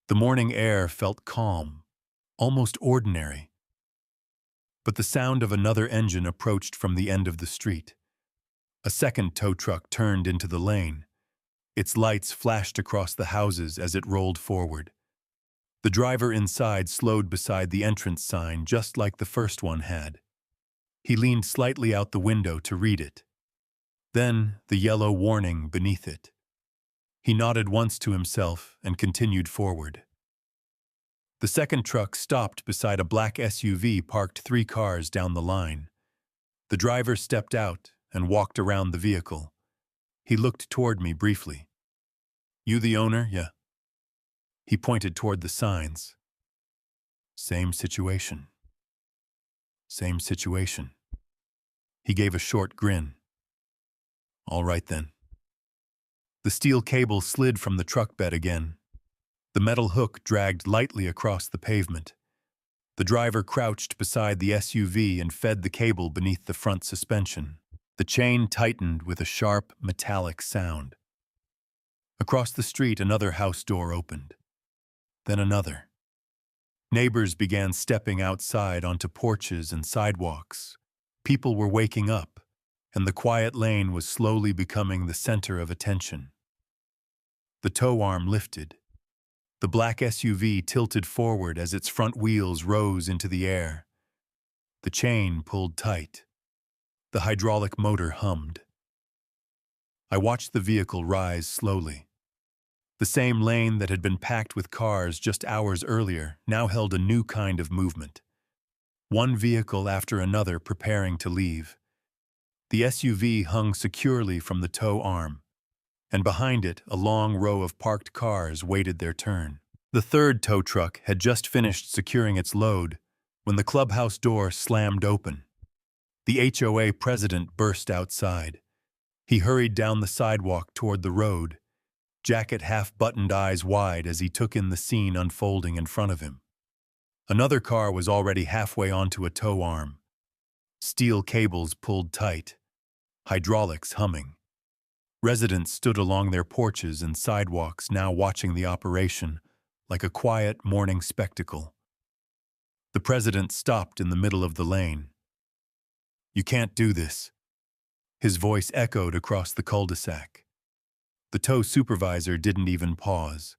The morning air felt calm, almost ordinary. But the sound of another engine approached from the end of the street. A second tow truck turned into the lane. Its lights flashed across the houses as it rolled forward. The driver inside slowed beside the entrance sign just like the first one had. He leaned slightly out the window to read it. Then the yellow warning beneath it. He nodded once to himself and continued forward. The second truck stopped beside a black SUV parked 3 cars down the line. The driver stepped out and walked around the vehicle. He looked toward me briefly. "You the owner, yeah?" He pointed toward the signs. Same situation. Same situation." He gave a short grin. "All right then." The steel cable slid from the truck bed again. The metal hook dragged lightly across the pavement. The driver crouched beside the SUV and fed the cable beneath the front suspension. The chain tightened with a sharp, metallic sound. Across the street, another house door opened. Then another. Neighbors began stepping outside onto porches and sidewalks. People were waking up, and the quiet lane was slowly becoming the center of attention. The tow arm lifted. The black SUV tilted forward as its front wheels rose into the air. The chain pulled tight. The hydraulic motor hummed. I watched the vehicle rise slowly. The same lane that had been packed with cars just hours earlier now held a new kind of movement. One vehicle after another preparing to leave. The SUV hung securely from the tow arm, and behind it a long row of parked cars waited their turn. The third tow truck had just finished securing its load when the clubhouse door slammed open. The HOA president burst outside. He hurried down the sidewalk toward the road, jacket half-buttoned, eyes wide as he took in the scene unfolding in front of him. Another car was already halfway onto a tow arm. Steel cables pulled tight, hydraulics humming. Residents stood along their porches and sidewalks now watching the operation like a quiet morning spectacle. The president stopped in the middle of the lane. "You can't do this." His voice echoed across the cul-de-sac. The tow supervisor didn't even pause.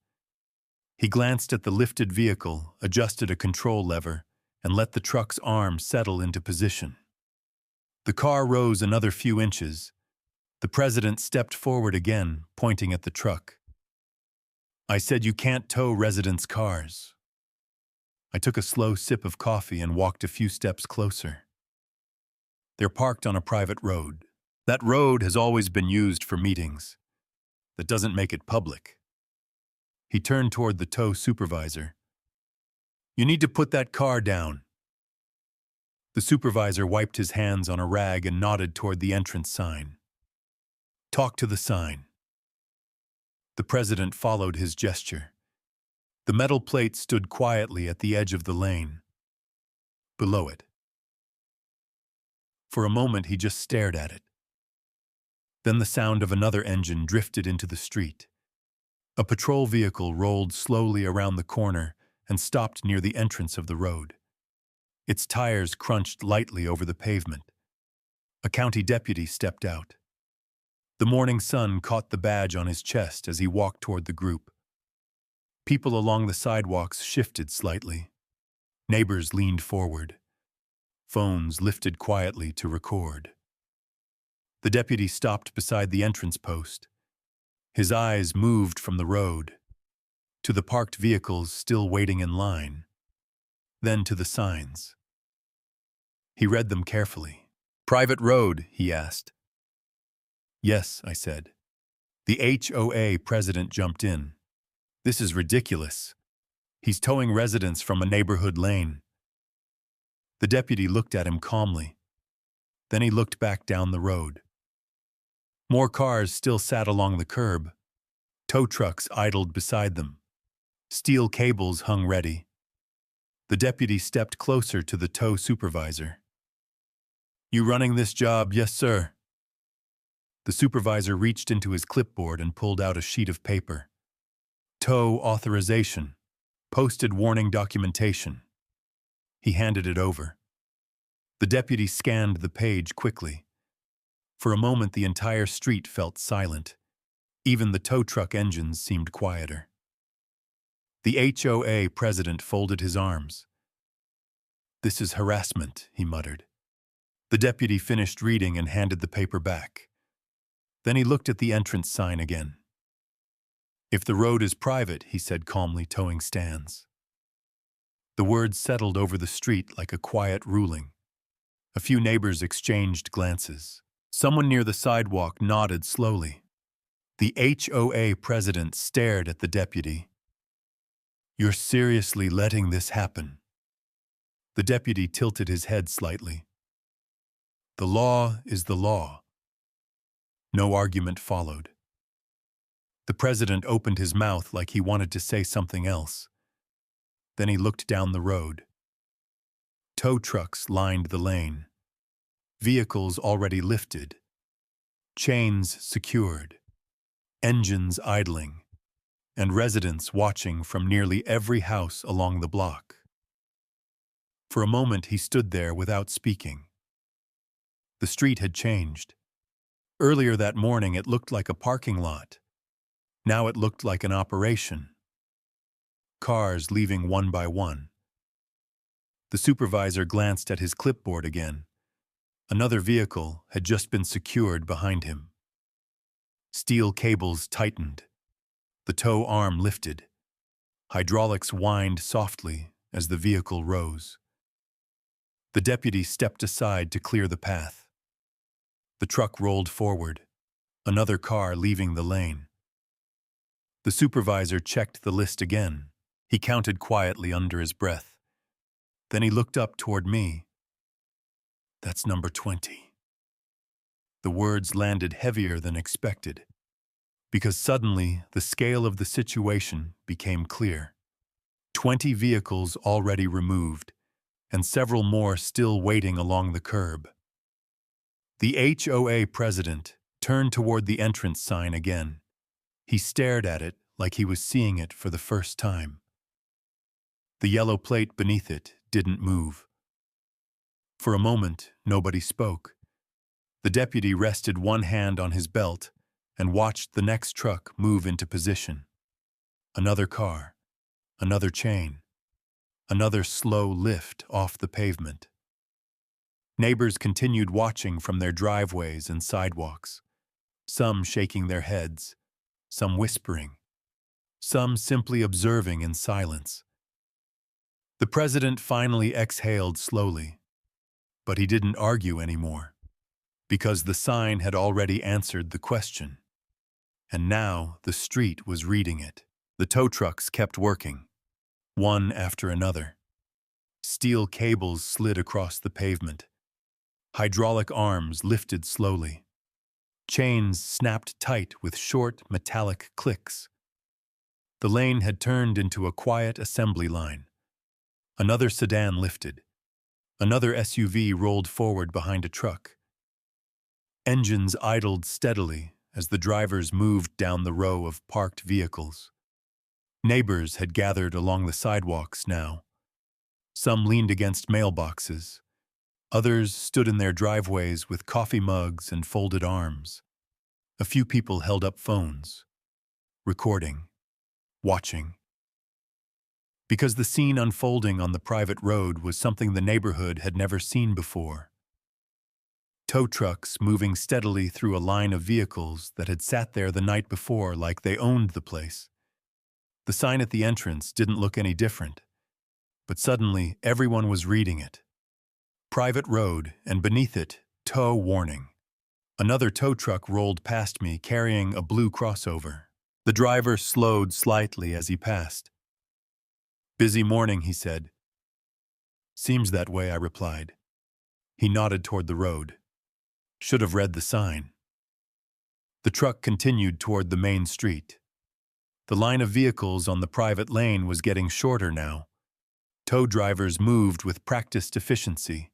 He glanced at the lifted vehicle, adjusted a control lever, and let the truck's arm settle into position. The car rose another few inches. The president stepped forward again, pointing at the truck. "I said you can't tow residents' cars." I took a slow sip of coffee and walked a few steps closer. They're parked on a private road. That road has always been used for meetings. That doesn't make it public. He turned toward the tow supervisor. You need to put that car down. The supervisor wiped his hands on a rag and nodded toward the entrance sign. Talk to the sign. The president followed his gesture. The metal plate stood quietly at the edge of the lane. Below it. For a moment, he just stared at it. Then the sound of another engine drifted into the street. A patrol vehicle rolled slowly around the corner and stopped near the entrance of the road. Its tires crunched lightly over the pavement. A county deputy stepped out. The morning sun caught the badge on his chest as he walked toward the group. People along the sidewalks shifted slightly. Neighbors leaned forward. Phones lifted quietly to record. The deputy stopped beside the entrance post. His eyes moved from the road to the parked vehicles still waiting in line, then to the signs. He read them carefully. Private road, he asked. Yes, I said. The HOA president jumped in. This is ridiculous. He's towing residents from a neighborhood lane. The deputy looked at him calmly. Then he looked back down the road. More cars still sat along the curb. Tow trucks idled beside them. Steel cables hung ready. The deputy stepped closer to the tow supervisor. You running this job? Yes, sir. The supervisor reached into his clipboard and pulled out a sheet of paper. Tow authorization. Posted warning documentation. He handed it over. The deputy scanned the page quickly. For a moment, the entire street felt silent. Even the tow truck engines seemed quieter. The HOA president folded his arms. This is harassment, he muttered. The deputy finished reading and handed the paper back. Then he looked at the entrance sign again. If the road is private, he said calmly, towing stands. The words settled over the street like a quiet ruling. A few neighbors exchanged glances. Someone near the sidewalk nodded slowly. The HOA president stared at the deputy. You're seriously letting this happen? The deputy tilted his head slightly. The law is the law. No argument followed. The president opened his mouth like he wanted to say something else. Then he looked down the road. Tow trucks lined the lane. Vehicles already lifted. Chains secured. Engines idling. And residents watching from nearly every house along the block. For a moment he stood there without speaking. The street had changed. Earlier that morning it looked like a parking lot. Now it looked like an operation. Cars leaving one by one. The supervisor glanced at his clipboard again. Another vehicle had just been secured behind him. Steel cables tightened. The tow arm lifted. Hydraulics whined softly as the vehicle rose. The deputy stepped aside to clear the path. The truck rolled forward, another car leaving the lane. The supervisor checked the list again. He counted quietly under his breath. Then he looked up toward me. That's number 20. The words landed heavier than expected, because suddenly the scale of the situation became clear. 20 vehicles already removed, and several more still waiting along the curb. The HOA president turned toward the entrance sign again. He stared at it like he was seeing it for the first time. The yellow plate beneath it didn't move. For a moment, nobody spoke. The deputy rested one hand on his belt and watched the next truck move into position. Another car, another chain, another slow lift off the pavement. Neighbors continued watching from their driveways and sidewalks, some shaking their heads, some whispering, some simply observing in silence. The president finally exhaled slowly, but he didn't argue anymore, because the sign had already answered the question. And now the street was reading it. The tow trucks kept working, one after another. Steel cables slid across the pavement. Hydraulic arms lifted slowly. Chains snapped tight with short, metallic clicks. The lane had turned into a quiet assembly line. Another sedan lifted. Another SUV rolled forward behind a truck. Engines idled steadily as the drivers moved down the row of parked vehicles. Neighbors had gathered along the sidewalks now. Some leaned against mailboxes. Others stood in their driveways with coffee mugs and folded arms. A few people held up phones, recording, watching. Because the scene unfolding on the private road was something the neighborhood had never seen before. Tow trucks moving steadily through a line of vehicles that had sat there the night before like they owned the place. The sign at the entrance didn't look any different, but suddenly everyone was reading it. Private road, and beneath it, tow warning. Another tow truck rolled past me carrying a blue crossover. The driver slowed slightly as he passed. "Busy morning," he said. "Seems that way," I replied. He nodded toward the road. "Should have read the sign." The truck continued toward the main street. The line of vehicles on the private lane was getting shorter now. Tow drivers moved with practiced efficiency.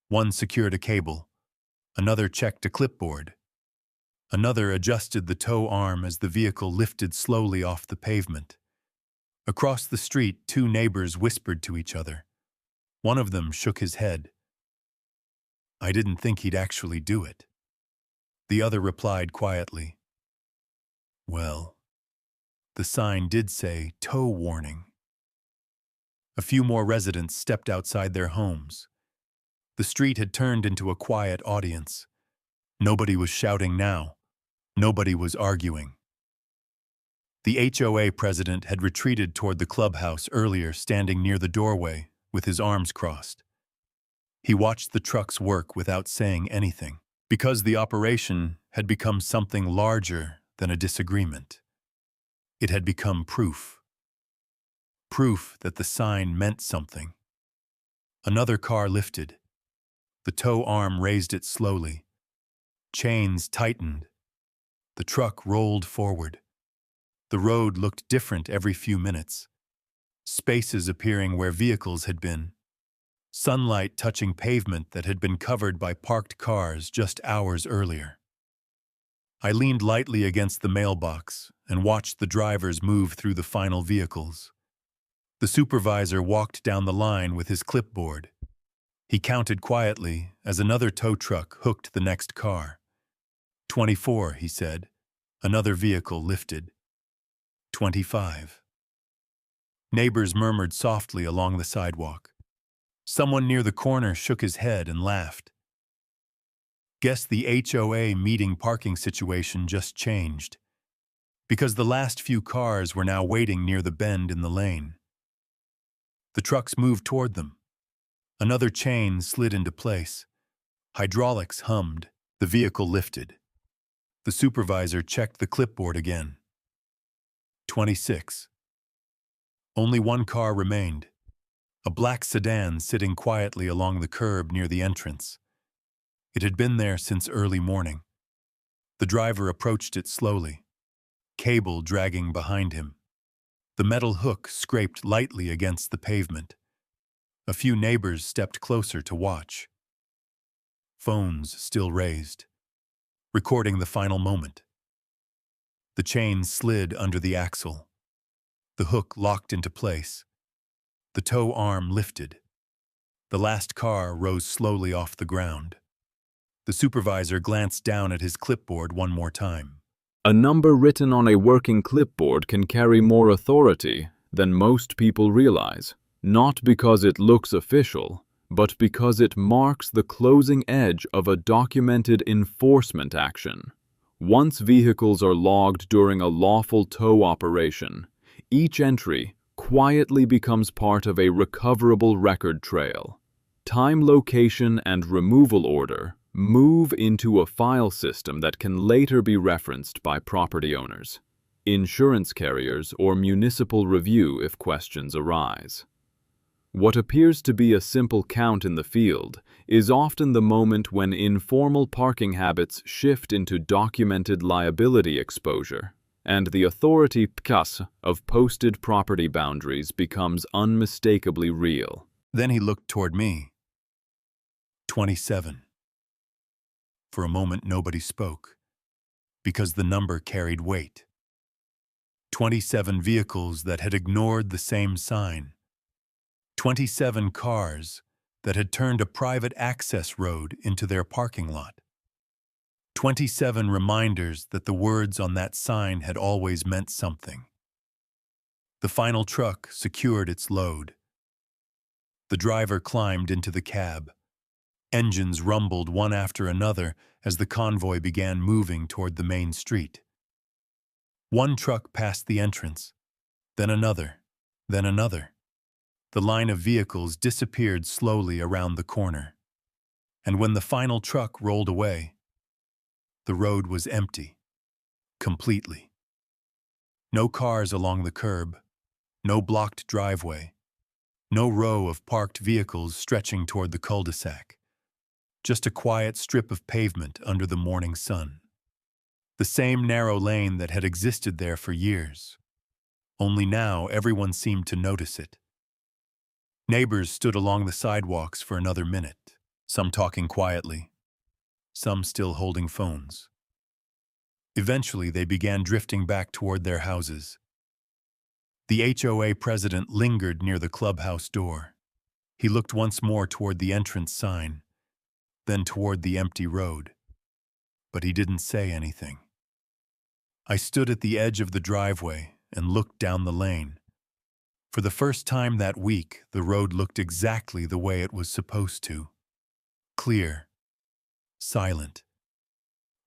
One secured a cable. Another checked a clipboard. Another adjusted the tow arm as the vehicle lifted slowly off the pavement. Across the street, two neighbors whispered to each other. One of them shook his head. "I didn't think he'd actually do it." The other replied quietly, "Well, the sign did say tow warning." A few more residents stepped outside their homes. The street had turned into a quiet audience. Nobody was shouting now. Nobody was arguing. The HOA president had retreated toward the clubhouse earlier, standing near the doorway with his arms crossed. He watched the trucks work without saying anything, because the operation had become something larger than a disagreement. It had become proof. Proof that the sign meant something. Another car lifted. The tow arm raised it slowly. Chains tightened. The truck rolled forward. The road looked different every few minutes. Spaces appearing where vehicles had been. Sunlight touching pavement that had been covered by parked cars just hours earlier. I leaned lightly against the mailbox and watched the drivers move through the final vehicles. The supervisor walked down the line with his clipboard. He counted quietly as another tow truck hooked the next car. 24, he said. Another vehicle lifted. 25. Neighbors murmured softly along the sidewalk. Someone near the corner shook his head and laughed. Guess the HOA meeting parking situation just changed, because the last few cars were now waiting near the bend in the lane. The trucks moved toward them. Another chain slid into place. Hydraulics hummed. The vehicle lifted. The supervisor checked the clipboard again. 26. Only one car remained. A black sedan sitting quietly along the curb near the entrance. It had been there since early morning. The driver approached it slowly, cable dragging behind him. The metal hook scraped lightly against the pavement. A few neighbors stepped closer to watch. Phones still raised, recording the final moment. The chain slid under the axle. The hook locked into place. The tow arm lifted. The last car rose slowly off the ground. The supervisor glanced down at his clipboard one more time. A number written on a working clipboard can carry more authority than most people realize, not because it looks official, but because it marks the closing edge of a documented enforcement action. Once vehicles are logged during a lawful tow operation, each entry, quietly becomes part of a recoverable record trail. Time, location, and removal order move into a file system that can later be referenced by property owners, insurance carriers, or municipal review if questions arise. What appears to be a simple count in the field is often the moment when informal parking habits shift into documented liability exposure, and the authority of posted property boundaries becomes unmistakably real. Then he looked toward me. 27. For a moment, nobody spoke, because the number carried weight. 27 vehicles that had ignored the same sign. 27 cars that had turned a private access road into their parking lot. 27 reminders that the words on that sign had always meant something. The final truck secured its load. The driver climbed into the cab. Engines rumbled one after another as the convoy began moving toward the main street. One truck passed the entrance, then another, then another. The line of vehicles disappeared slowly around the corner. And when the final truck rolled away, the road was empty, completely. No cars along the curb, no blocked driveway, no row of parked vehicles stretching toward the cul-de-sac. Just a quiet strip of pavement under the morning sun. The same narrow lane that had existed there for years. Only now everyone seemed to notice it. Neighbors stood along the sidewalks for another minute, some talking quietly, some still holding phones. Eventually, they began drifting back toward their houses. The HOA president lingered near the clubhouse door. He looked once more toward the entrance sign, then toward the empty road. But he didn't say anything. I stood at the edge of the driveway and looked down the lane. For the first time that week, the road looked exactly the way it was supposed to. Clear, silent,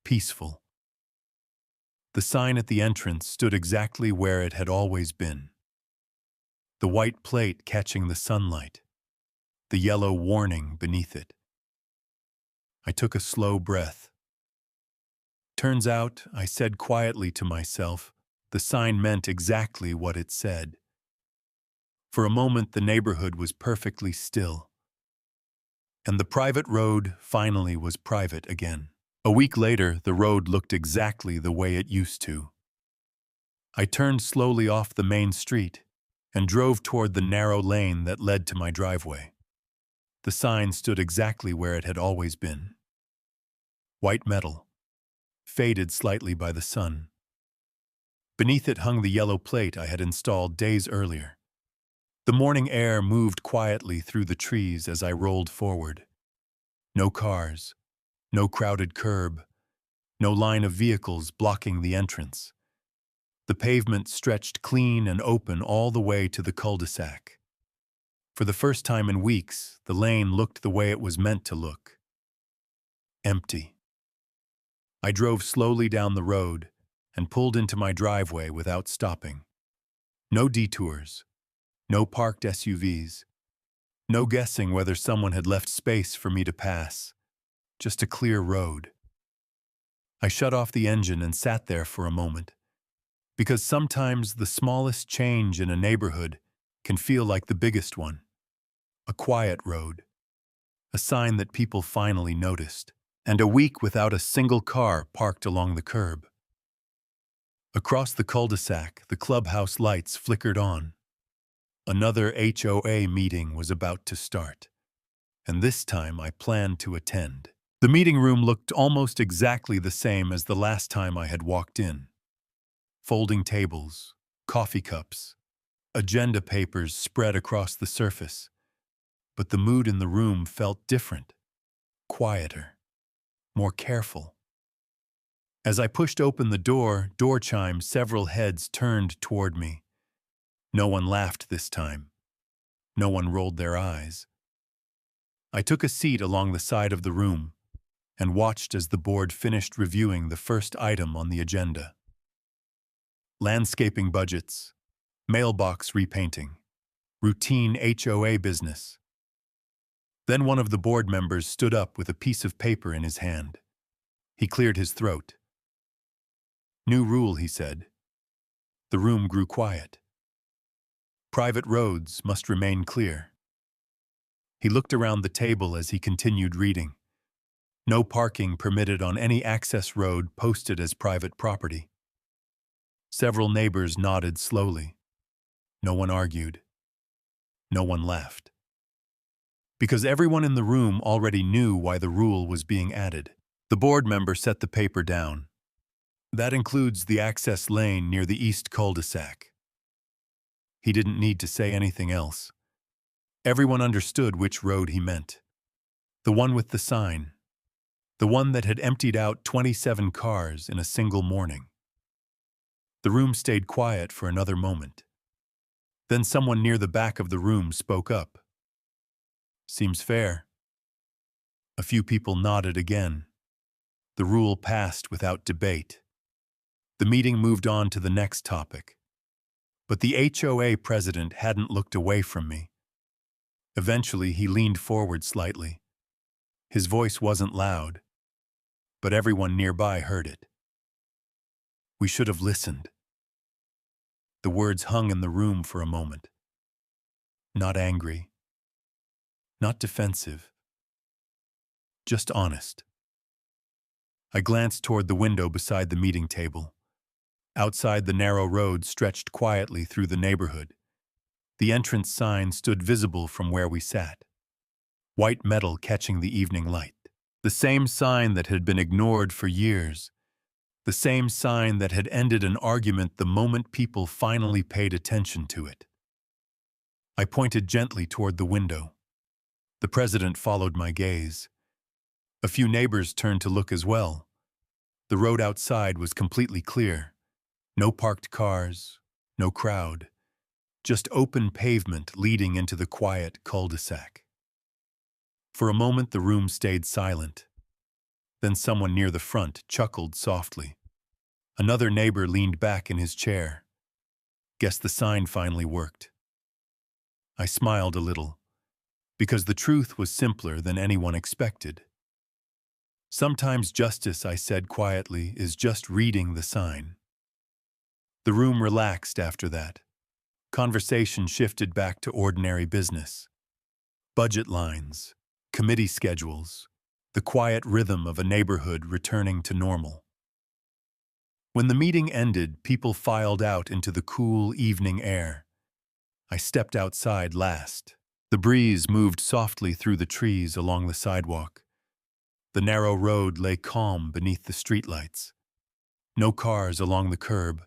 peaceful. The sign at the entrance stood exactly where it had always been. The white plate catching the sunlight, the yellow warning beneath it. I took a slow breath. Turns out, I said quietly to myself, the sign meant exactly what it said. For a moment, the neighborhood was perfectly still. And the private road finally was private again. A week later, the road looked exactly the way it used to. I turned slowly off the main street and drove toward the narrow lane that led to my driveway. The sign stood exactly where it had always been. White metal, faded slightly by the sun. Beneath it hung the yellow plate I had installed days earlier. The morning air moved quietly through the trees as I rolled forward. No cars, no crowded curb, no line of vehicles blocking the entrance. The pavement stretched clean and open all the way to the cul-de-sac. For the first time in weeks, the lane looked the way it was meant to look. Empty. I drove slowly down the road and pulled into my driveway without stopping. No detours, no parked SUVs, no guessing whether someone had left space for me to pass. Just a clear road. I shut off the engine and sat there for a moment, because sometimes the smallest change in a neighborhood can feel like the biggest one. A quiet road, a sign that people finally noticed, and a week without a single car parked along the curb. Across the cul-de-sac, the clubhouse lights flickered on. Another HOA meeting was about to start, and this time I planned to attend. The meeting room looked almost exactly the same as the last time I had walked in. Folding tables, coffee cups, agenda papers spread across the surface. But the mood in the room felt different, quieter, more careful. As I pushed open the door chime, several heads turned toward me. No one laughed this time. No one rolled their eyes. I took a seat along the side of the room and watched as the board finished reviewing the first item on the agenda. Landscaping budgets, Mailbox repainting. Routine HOA business. Then one of the board members stood up with a piece of paper in his hand. He cleared his throat. New rule, he said. The room grew quiet. Private roads must remain clear. He looked around the table as he continued reading. No parking permitted on any access road posted as private property. Several neighbors nodded slowly. No one argued. No one laughed. Because everyone in the room already knew why the rule was being added. The board member set the paper down. That includes the access lane near the east cul-de-sac. He didn't need to say anything else. Everyone understood which road he meant. The one with the sign. The one that had emptied out 27 cars in a single morning. The room stayed quiet for another moment. Then someone near the back of the room spoke up. Seems fair. A few people nodded again. The rule passed without debate. The meeting moved on to the next topic. But the HOA president hadn't looked away from me. Eventually, he leaned forward slightly. His voice wasn't loud, but everyone nearby heard it. We should have listened. The words hung in the room for a moment. Not angry. Not defensive. Just honest. I glanced toward the window beside the meeting table. Outside, the narrow road stretched quietly through the neighborhood. The entrance sign stood visible from where we sat. White metal catching the evening light. The same sign that had been ignored for years. The same sign that had ended an argument the moment people finally paid attention to it. I pointed gently toward the window. The president followed my gaze. A few neighbors turned to look as well. The road outside was completely clear. No parked cars, no crowd. Just open pavement leading into the quiet cul-de-sac. For a moment the room stayed silent. Then someone near the front chuckled softly. Another neighbor leaned back in his chair. Guess the sign finally worked. I smiled a little, because the truth was simpler than anyone expected. Sometimes justice, I said quietly, is just reading the sign. The room relaxed after that. Conversation shifted back to ordinary business. Budget lines, committee schedules, the quiet rhythm of a neighborhood returning to normal. When the meeting ended, people filed out into the cool evening air. I stepped outside last. The breeze moved softly through the trees along the sidewalk. The narrow road lay calm beneath the streetlights. No cars along the curb.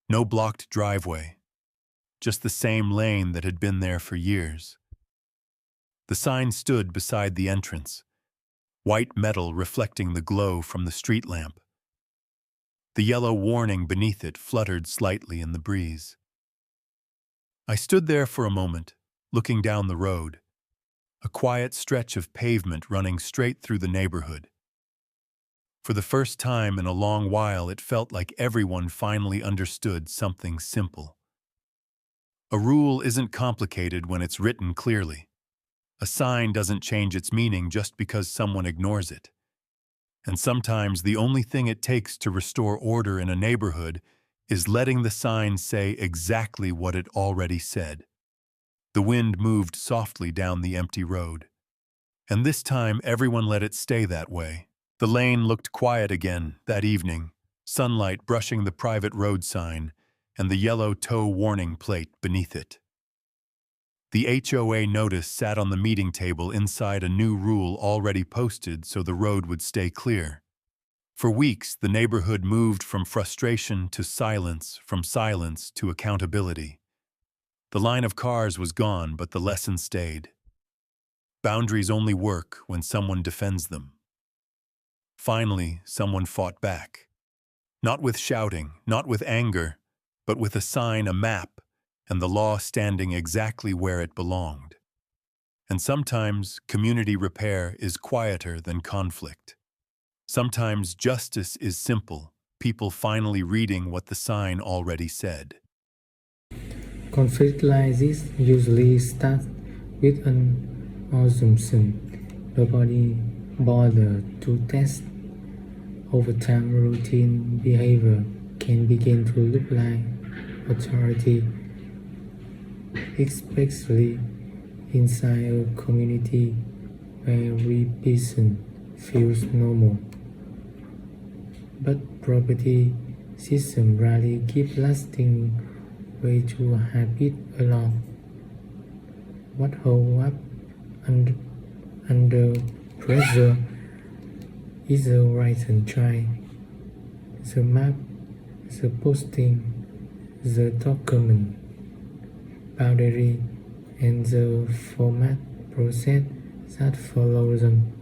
No blocked driveway. Just the same lane that had been there for years. The sign stood beside the entrance, white metal reflecting the glow from the street lamp. The yellow warning beneath it fluttered slightly in the breeze. I stood there for a moment, looking down the road, a quiet stretch of pavement running straight through the neighborhood. For the first time in a long while, it felt like everyone finally understood something simple. A rule isn't complicated when it's written clearly. A sign doesn't change its meaning just because someone ignores it. And sometimes the only thing it takes to restore order in a neighborhood is letting the sign say exactly what it already said. The wind moved softly down the empty road. And this time everyone let it stay that way. The lane looked quiet again that evening, sunlight brushing the private road sign and the yellow tow warning plate beneath it. The HOA notice sat on the meeting table inside a new rule already posted so the road would stay clear. For weeks, the neighborhood moved from frustration to silence, from silence to accountability. The line of cars was gone, but the lesson stayed. Boundaries only work when someone defends them. Finally, someone fought back. Not with shouting, not with anger, but with a sign, a map, and the law standing exactly where it belonged. And sometimes community repair is quieter than conflict. Sometimes justice is simple, people finally reading what the sign already said. Conflict like this usually starts with an assumption. Nobody bothered to test. Over time, routine behavior can begin to look like authority, especially inside a community where repetition feels normal. But property systems rarely give lasting way to habit alone. What holds up under pressure is the right and try, the map, the posting, the document, boundary, and the format process that follow them.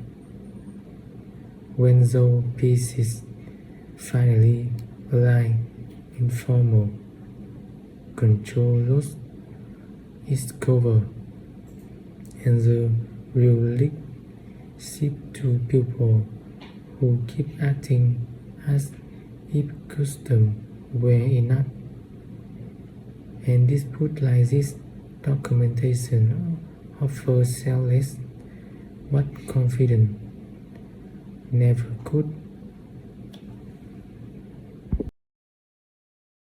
When those pieces finally align, informal control loss is covered, and the real leak shift to people who keep acting as if custom were enough. And dispute like this documentation offers selfless what confidence never could.